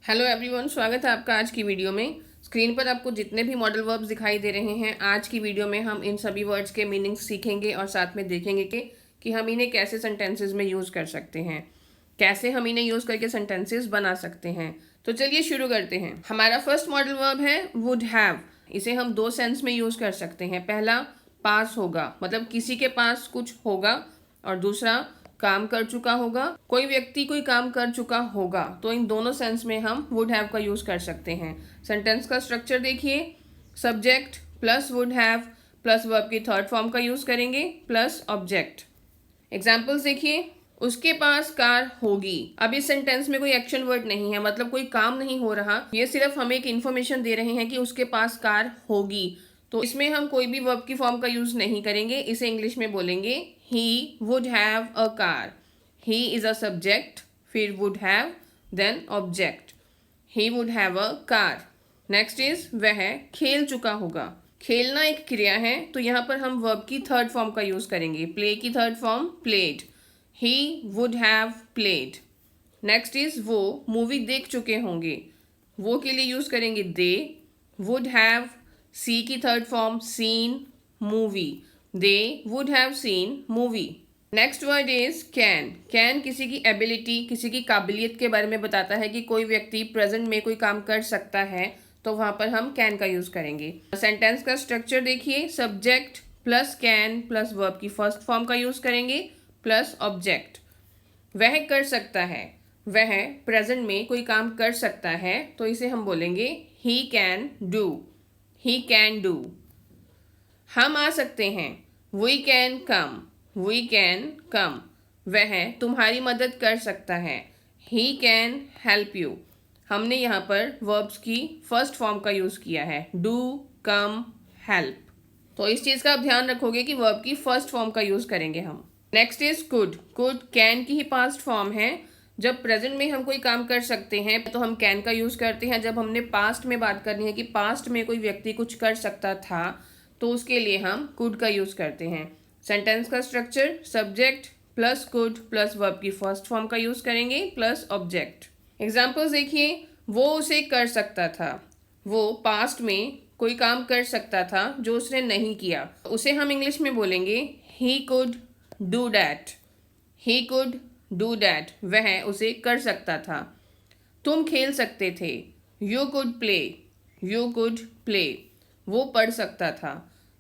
Hello everyone, स्वागत है आपका आज की वीडियो में। स्क्रीन पर आपको जितने भी मॉडल वर्ब्स दिखाई दे रहे हैं, आज की वीडियो में हम इन सभी वर्ड्स के मीनिंग्स सीखेंगे और साथ में देखेंगे कि हम इन्हें कैसे सेंटेंसेस में यूज़ कर सकते हैं, कैसे हम इन्हें यूज़ करके सेंटेंसेस बना सकते हैं। तो चलिए शुरू करते हैं। हमारा फर्स्ट मॉडल वर्ब है वुड हैव। इसे हम दो सेंस में यूज़ कर सकते हैं। पहला, पास होगा, मतलब किसी के पास कुछ होगा, और दूसरा, काम कर चुका होगा। कोई व्यक्ति कोई काम कर चुका होगा, तो इन दोनों सेंस में हम वुड हैव का यूज कर सकते हैं। सेंटेंस का स्ट्रक्चर देखिए, subject plus would have plus verb की थर्ड फॉर्म का यूज करेंगे प्लस ऑब्जेक्ट। एग्जाम्पल्स देखिए, उसके पास कार होगी। अब इस सेंटेंस में कोई एक्शन वर्ड नहीं है, मतलब कोई काम नहीं हो रहा, ये सिर्फ हमें एक इन्फॉर्मेशन दे रहे हैं कि उसके पास कार होगी। तो इसमें हम कोई भी वर्ब की फॉर्म का यूज नहीं करेंगे। इसे इंग्लिश में बोलेंगे he would have a car. He is a subject, फिर would have, then object. He would have a car. Next is वह खेल चुका होगा। खेलना एक क्रिया है, तो यहाँ पर हम वर्ब की थर्ड फॉर्म का यूज करेंगे। प्ले की third form played. He would have played. Next is वो मूवी देख चुके होंगे। वो के लिए यूज करेंगे दे। वुड हैव, सी की third form seen, movie. They would have seen movie. Next word is can. Can किसी की एबिलिटी, किसी की काबिलियत के बारे में बताता है कि कोई व्यक्ति प्रेजेंट में कोई काम कर सकता है, तो वहां पर हम कैन का यूज करेंगे। सेंटेंस का स्ट्रक्चर देखिए, subject plus can plus verb की फर्स्ट फॉर्म का यूज करेंगे प्लस ऑब्जेक्ट। वह कर सकता है, वह प्रेजेंट में कोई काम कर सकता है, तो इसे हम बोलेंगे he can do. He can do. हम आ सकते हैं, we can come. We can come. वह तुम्हारी मदद कर सकता है, ही कैन हेल्प यू। हमने यहाँ पर वर्ब्स की फर्स्ट फॉर्म का यूज किया है, डू, कम, हेल्प। तो इस चीज का आप ध्यान रखोगे कि वर्ब की फर्स्ट फॉर्म का यूज करेंगे हम। Next is could. Could can की ही पास्ट फॉर्म है। जब प्रेजेंट में हम कोई काम कर सकते हैं तो हम कैन का यूज करते हैं। जब हमने पास्ट में बात करनी है कि पास्ट में कोई व्यक्ति कुछ कर सकता था, तो उसके लिए हम कुड का यूज करते हैं। सेंटेंस का structure, subject plus could plus verb की फर्स्ट फॉर्म का यूज करेंगे प्लस ऑब्जेक्ट। एग्जाम्पल्स देखिए, वो उसे कर सकता था। वो पास्ट में कोई काम कर सकता था जो उसने नहीं किया, उसे हम इंग्लिश में बोलेंगे he could do that. He could do that. वह उसे कर सकता था। तुम खेल सकते थे, you could play. You could play. वो पढ़ सकता था,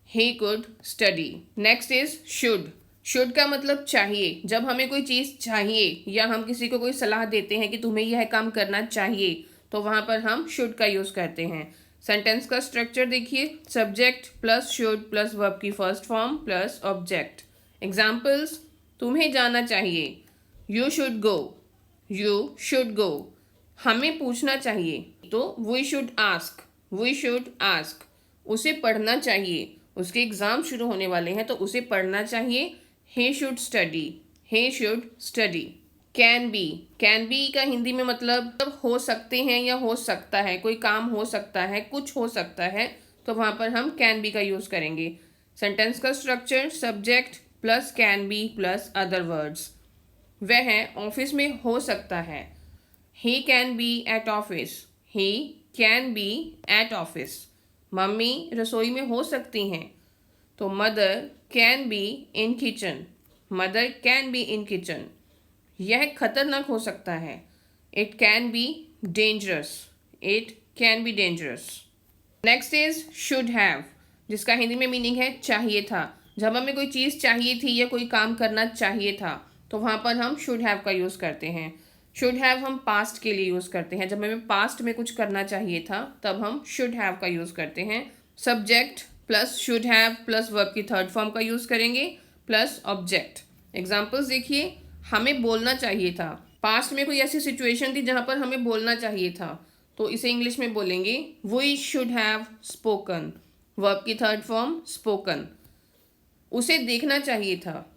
he could study. Next is should. Should का मतलब चाहिए। जब हमें कोई चीज़ चाहिए या हम किसी को कोई सलाह देते हैं कि तुम्हें यह काम करना चाहिए, तो वहाँ पर हम शुड का यूज़ करते हैं। सेंटेंस का स्ट्रक्चर देखिए, subject plus should plus verb की first form plus object. Examples, तुम्हें जाना चाहिए, you should go. You should go. हमें पूछना चाहिए, तो we should ask. We should ask. उसे पढ़ना चाहिए, उसके एग्जाम शुरू होने वाले हैं, तो उसे पढ़ना चाहिए, he should study. He should study. Can be. Can be का हिंदी में मतलब हो सकते हैं या हो सकता है, कोई काम हो सकता है, कुछ हो सकता है, तो वहाँ पर हम कैन बी का यूज़ करेंगे। सेंटेंस का structure, subject plus can be plus other words. वह ऑफिस में हो सकता है, he can be at office. He can be at office. Mummy रसोई में हो सकती हैं, तो mother can be in kitchen. Mother can be in kitchen. यह खतरनाक हो सकता है, it can be dangerous. It can be dangerous. Next is should have, जिसका हिंदी में मीनिंग है चाहिए था। जब हमें कोई चीज़ चाहिए थी या कोई काम करना चाहिए था, तो वहाँ पर हम शुड हैव का यूज़ करते हैं। शुड हैव हम पास्ट के लिए यूज़ करते हैं। जब हमें पास्ट में कुछ करना चाहिए था, तब हम शुड हैव का यूज़ करते हैं। Subject plus should have plus verb की थर्ड फॉर्म का यूज़ करेंगे प्लस ऑब्जेक्ट। एग्जाम्पल्स देखिए, हमें बोलना चाहिए था। पास्ट में कोई ऐसी सिचुएशन थी जहाँ पर हमें बोलना चाहिए था, तो इसे इंग्लिश में बोलेंगे we should have spoken. Verb की थर्ड फॉर्म स्पोकन। उसे देखना चाहिए था,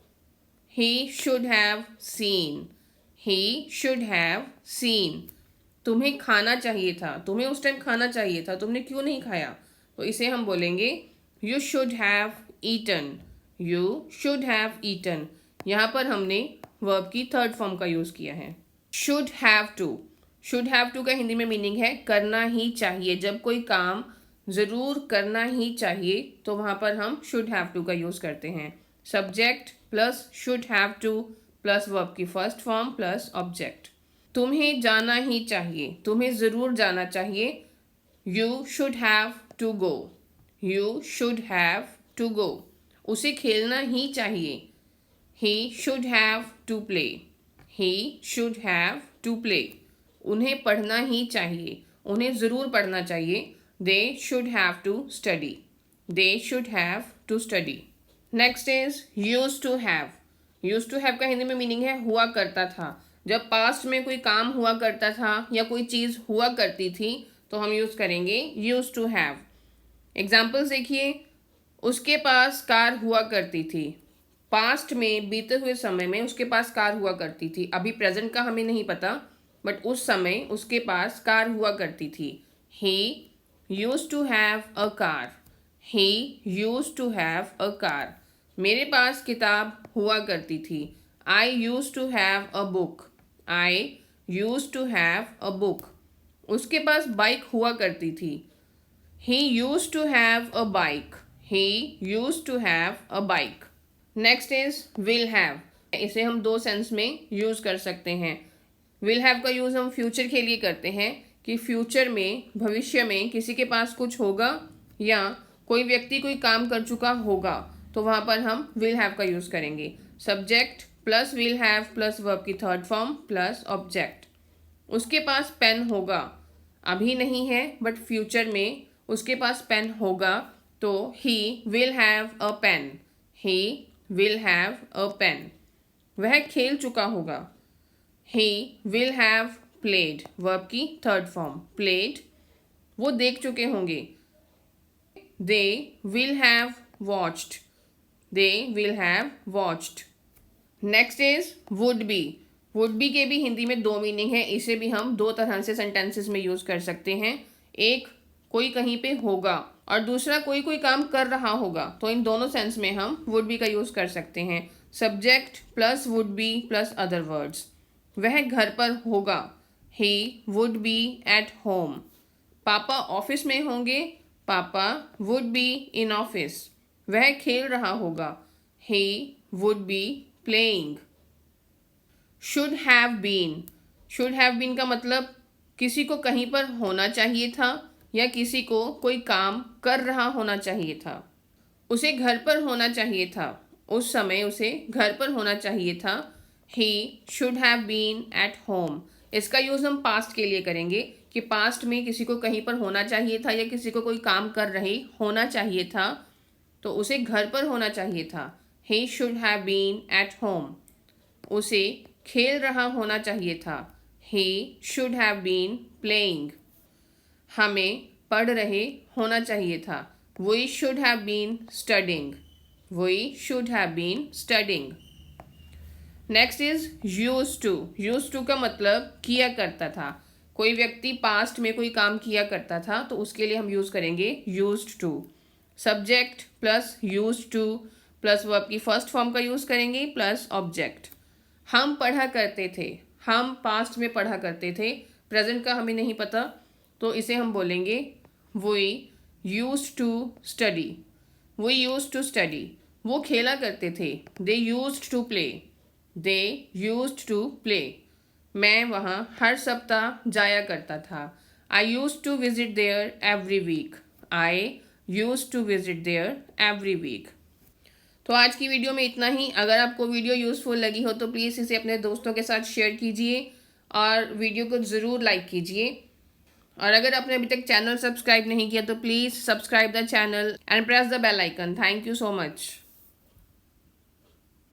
he should have seen. He should have seen. तुम्हें खाना चाहिए था, तुम्हें उस टाइम खाना चाहिए था, तुमने क्यों नहीं खाया, तो इसे हम बोलेंगे you should have eaten. You should have eaten. यहाँ पर हमने वर्ब की थर्ड फॉर्म का यूज़ किया है। Should have to. Should have to का हिंदी में मीनिंग है करना ही चाहिए। जब कोई काम ज़रूर करना ही चाहिए तो वहाँ पर हम शुड हैव टू का यूज़ करते हैं। Subject plus should have to plus verb की फर्स्ट फॉर्म प्लस ऑब्जेक्ट। तुम्हें जाना ही चाहिए, तुम्हें ज़रूर जाना चाहिए। You should have to go, you should have to go. उसे खेलना ही चाहिए। He should have to play, he should have to play. उन्हें पढ़ना ही चाहिए, उन्हें ज़रूर पढ़ना चाहिए। They should have to study, they should have to study. Next is use to have. Use to have का हिंदी में मीनिंग है हुआ करता था। जब पास्ट में कोई काम हुआ करता था या कोई चीज़ हुआ करती थी तो हम यूज़ करेंगे यूज टू हैव। एग्जाम्पल्स देखिए, उसके पास कार हुआ करती थी। पास्ट में बीते हुए समय में उसके पास कार हुआ करती थी। अभी प्रेजेंट का हमें नहीं पता, बट उस समय उसके पास कार हुआ करती थी। He used to have a car, he used to have a car. मेरे पास किताब हुआ करती थी। I used to have a book, I used to have a book. उसके पास बाइक हुआ करती थी। He used to have a bike, he used to have a bike. Next is will have. इसे हम दो सेंस में यूज़ कर सकते हैं। विल हैव का यूज़ हम फ्यूचर के लिए करते हैं कि फ्यूचर में, भविष्य में किसी के पास कुछ होगा या कोई व्यक्ति कोई काम कर चुका होगा तो वहाँ पर हम विल हैव का यूज़ करेंगे। Subject plus will have plus verb की थर्ड फॉर्म प्लस ऑब्जेक्ट। उसके पास पेन होगा, अभी नहीं है बट फ्यूचर में उसके पास पेन होगा तो he will have a pen, he will have a pen. वह खेल चुका होगा। He will have played, verb की थर्ड फॉर्म प्लेड। वो देख चुके होंगे। They will have watched, they will have watched. Next is would be. Would be के भी हिंदी में दो मीनिंग है। इसे भी हम दो तरह से सेंटेंसेस में यूज़ कर सकते हैं। एक, कोई कहीं पे होगा, और दूसरा कोई कोई काम कर रहा होगा। तो इन दोनों सेंस में हम वुड बी का यूज़ कर सकते हैं। Subject plus would be plus other words. वह घर पर होगा। He would B at home. पापा ऑफिस में होंगे। पापा वुड बी इन ऑफिस। वह खेल रहा होगा। He would be playing. Should have been. Should have been का मतलब किसी को कहीं पर होना चाहिए था या किसी को कोई काम कर रहा होना चाहिए था। उसे घर पर होना चाहिए था, उस समय उसे घर पर होना चाहिए था। He should have been at home. इसका यूज़ हम पास्ट के लिए करेंगे कि पास्ट में किसी को कहीं पर होना चाहिए था या किसी को कोई काम कर रहे होना चाहिए था तो उसे घर पर होना चाहिए था। He should have been at home. उसे खेल रहा होना चाहिए था। He should have been playing. हमें पढ़ रहे होना चाहिए था। We should have been studying, we should have been studying. Next is use to. Use to का मतलब किया करता था। कोई व्यक्ति पास्ट में कोई काम किया करता था तो उसके लिए हम यूज़ करेंगे used to. Subject plus used to plus verb की फर्स्ट फॉर्म का यूज़ करेंगे प्लस ऑब्जेक्ट। हम पढ़ा करते थे। हम पास्ट में पढ़ा करते थे, प्रेजेंट का हमें नहीं पता तो इसे हम बोलेंगे we used to study, we used to study. वो खेला करते थे। They used to play, they used to play. मैं वहाँ हर सप्ताह जाया करता था। I used to visit there every week, I used to visit there every week. तो आज की वीडियो में इतना ही। अगर आपको वीडियो यूज़फुल लगी हो तो प्लीज़ इसे अपने दोस्तों के साथ शेयर कीजिए और वीडियो को ज़रूर लाइक कीजिए। और अगर आपने अभी तक चैनल सब्सक्राइब नहीं किया तो please subscribe the channel and press the bell icon. Thank you so much.